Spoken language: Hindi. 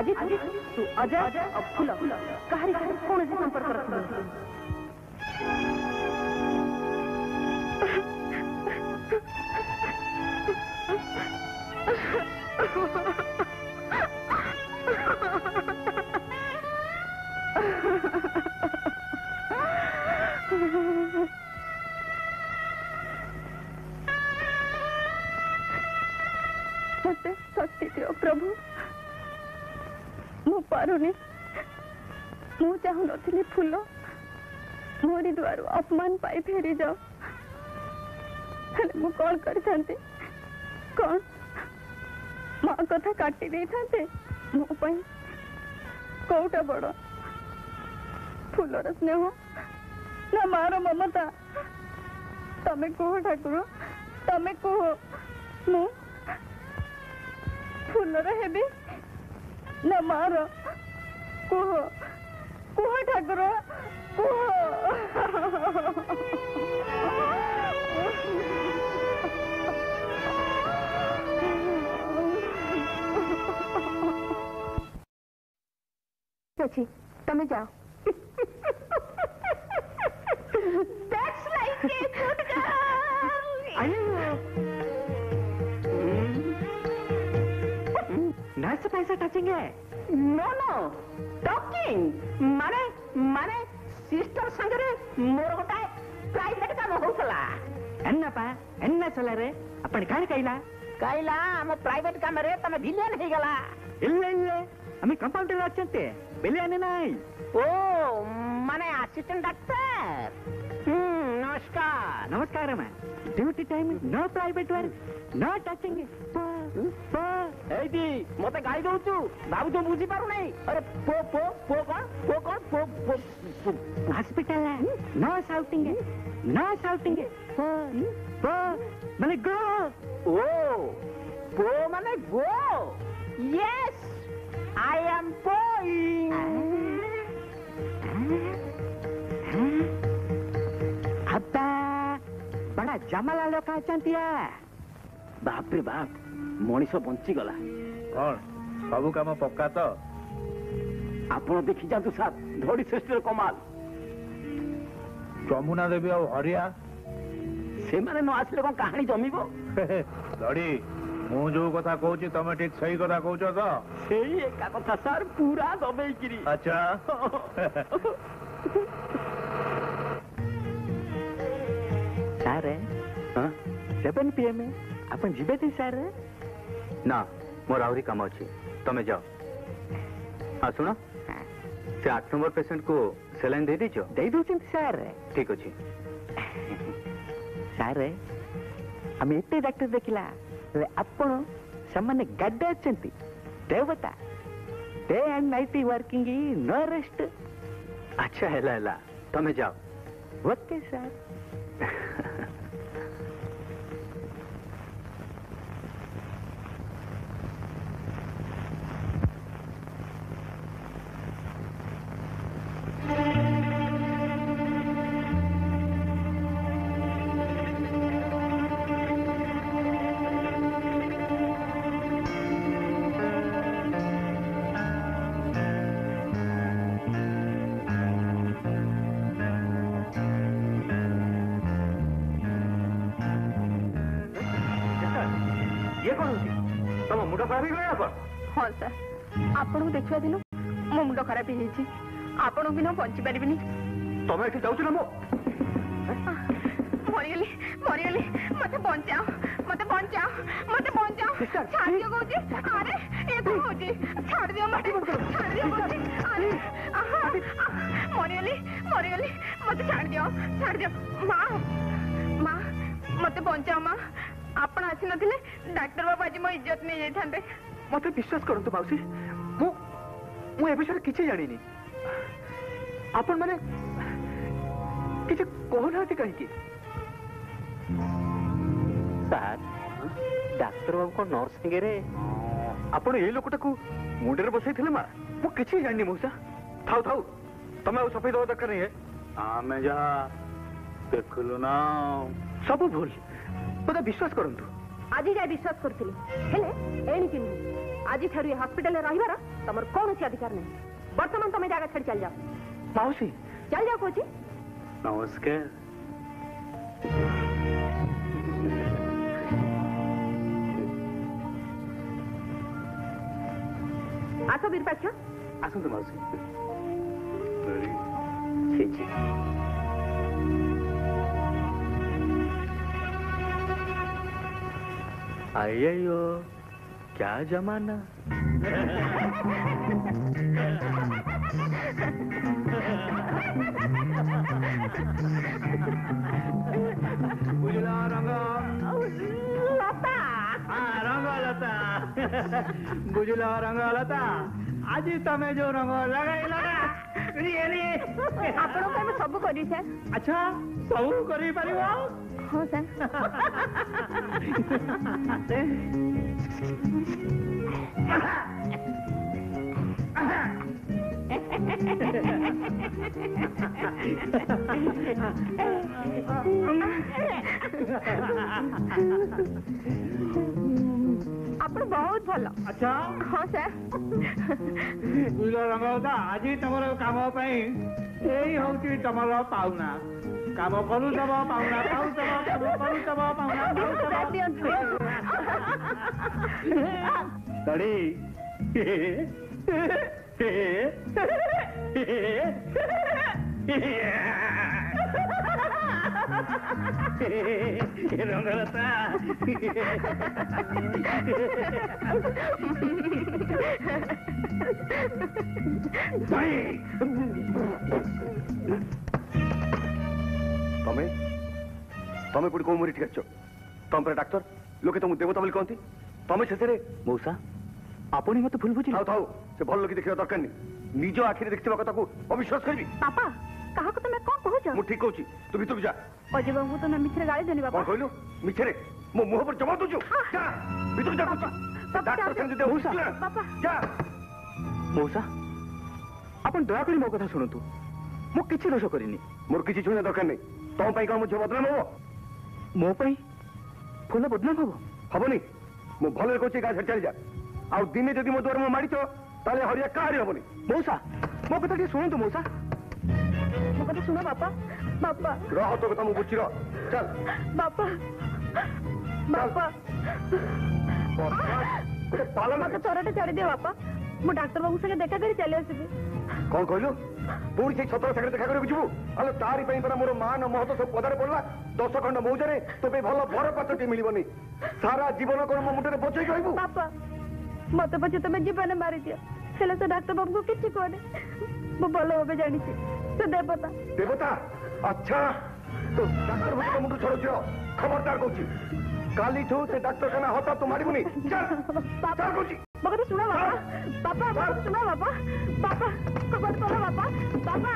आज तू अजय और फूल कहारी कौन से संपर्क रखते मते शक्ति दियो प्रभु मु पारुनी मु चाहू नथिली फूल मोरी द्वार अपमान पाई फेरी जाओ मु कौन करथांती कौन माँ कथा काटी दे थांते मो पई कोटा बड़ फूलर स्नेह ना मार ममता तमे कह ठाकुर तमे कह मु फूलर हेबी ना मार कह कह ठाकुर अच्छी तमे जाओ That's like a good girl. Nurse पैसा टचिंग है No, talking. माने सिस्टर संगरे मोर गोटाए प्राइवेट काम होतला एन्ना चला रे अपन काहे कहला हम प्राइवेट काम रे तमे विलेन हे गला ಇಲ್ಲ আমি कंपाउंडर अच्छे बिलियन नहीं ओ माने असिस्टेंट डॉक्टर नमस्कार नमस्कार ma'am duty time no private work no touching एदी मते गाई दउछु बाबू तो बुझी पारु नहीं अरे पो हॉस्पिटल नो शाउटिंग पो माने गो पो माने go yes I am going. अब्बा बड़ा जमला लोक आछंती बाप रे बाप मनीष बंची गला कौन सब काम पक्का तो आपण देखि जातु साहब धोड़ी सिस्टर कमाल जमुना देवी और हरिया से माने न आसले कोन कहानी जमीबो धड़ी मु जो कथा कहूची तमे ठीक सही कथा कहूछ तो सेही एका कथा सर पूरा दबेई किरी अच्छा सर 7 PM अपन जीवे थी सर ना मोर आवरी काम अच्छी तमे जाओ हाँ सुनो से 8 नंबर पेशेंट को सेलाइन दे दीचो दे दउछन सर ठीक अच्छी सर हम एते डॉक्टर देखिला आपण सामान्य गड्डे अच्छंती देवता day and night working no rest अच्छा है तमे जाओ ओके सर हाँ सर आपन को देखिया दिन मो मुंड खराब हो आपन बिना बंची पारिबिनी तमे एठी जाउछ ना मो मरियली मते बंचाओ छाड़ दियो कोजी अरे ये तो होजी छाड़ दियो मते अरे मरियली मते छाड़ दियो मां मते बंचाओ मां आपण आसी नथिले डॉक्टर बाबा जी मो इज्जत नहीं जाई थांते मते विश्वास करंतु बाउसी मु ए विषय किछि जानिनी आपण माने किछि कहनाती कहि की सर डॉक्टर बाबू को नर्स संगे आपण ए लोकटा को मुंडे रे बसै थिले मा मु किछि जानिनी मौसा थाउ तमे सफेद हो दरकार नहीं है आमे जा देखलु ना सब भूल मते विश्वास करंतु आज जा विश्वास करथिली हेले एणी किनु आज ठारू ये हॉस्पिटल में रहिबार तमर कौन सी अधिकार नहीं वर्तमान तुम जगह छाड़ चल जाओ मौसी चल जाओ कोची नमस्कार आसो विरूपाक्ष आसतु मौसी अयो क्या जमाना बुझला रंग लता रंग लता बुझला रंग लता आज तमे जो रंग लगाइल ना रियली आपण को मैं सब करी सर अच्छा सब करी परिबो हां सर आपण बहुत भलो अच्छा हां सर बुझला रंग लता आज तमर काम पई एई होची तमर पाउना काम करू तब पाउना पाउ तब काम करू तब पाउना तड़ी रंगलता तमे तमे पुड़ी को मुरी ठीक तम पर डाक्टर लोके तुम देवता बोली कहती तमे शेषे मौसा आपण ही मत भूल बुझी थाउ थाउ से भल लोक देखा दरकार नहीं निज आखिरे देखिबा कथा को अविश्वास करबी पापा कहा को तुम कौन कहू मु ठीक कहूची तू भीतर जा अजय बाबू तुम मिछरे गाली देनी कौन बापा कहलु मिछरे मो मुंह पर जमा दूछु जा भीतर जा कहूची डाक्टर संग दे मौसा पापा जा मौसा आपण दया करी मो कथा सुनतु मु किछि दोष करिनी मोर किछि छुने दरकार नहीं तम पई का मो बदनाम हो मो पई फुल बदनाम हबो हबनी मु भले कहूची गा चल जा आ दिने जदि मो द्वार मो मारितो ताले हरिया काहरी हबनी मौसा मो कथा टी सुनतु मौसा मो कथा सुनो पापा पापा रह तो कथा मु बुझी रह चल पापा पापा पालन मत चोरटे छाड़ी दियो पापा मु डॉक्टर बाबू संगे देखा करी चले आसीबी कौन कहलु पुणी से छतर सागर देखा करबी जीवु अले तारी पई परा मोर मान महत सब पदारे पड़ला 10 खंड मौजरे तो पे भलो भर पाचटी मिलिबनी सारा जीवन को मो मुंडे बचै कहबू पापा मत पछे तुम जीवन मारी दियो हेले से डॉक्टर बाबू को किछि कोने मु भलो होबे जानि छी से देवता देवता अच्छा तो डॉक्टर भूत मुंडू छोड़ो खबरदार कहूची काली ठू से डॉक्टर खाना होता तो मारिबुनी चल पापा चल कहूची मगर सुनो पापा पापा सुनो पापा पापा खबर करो पापा पापा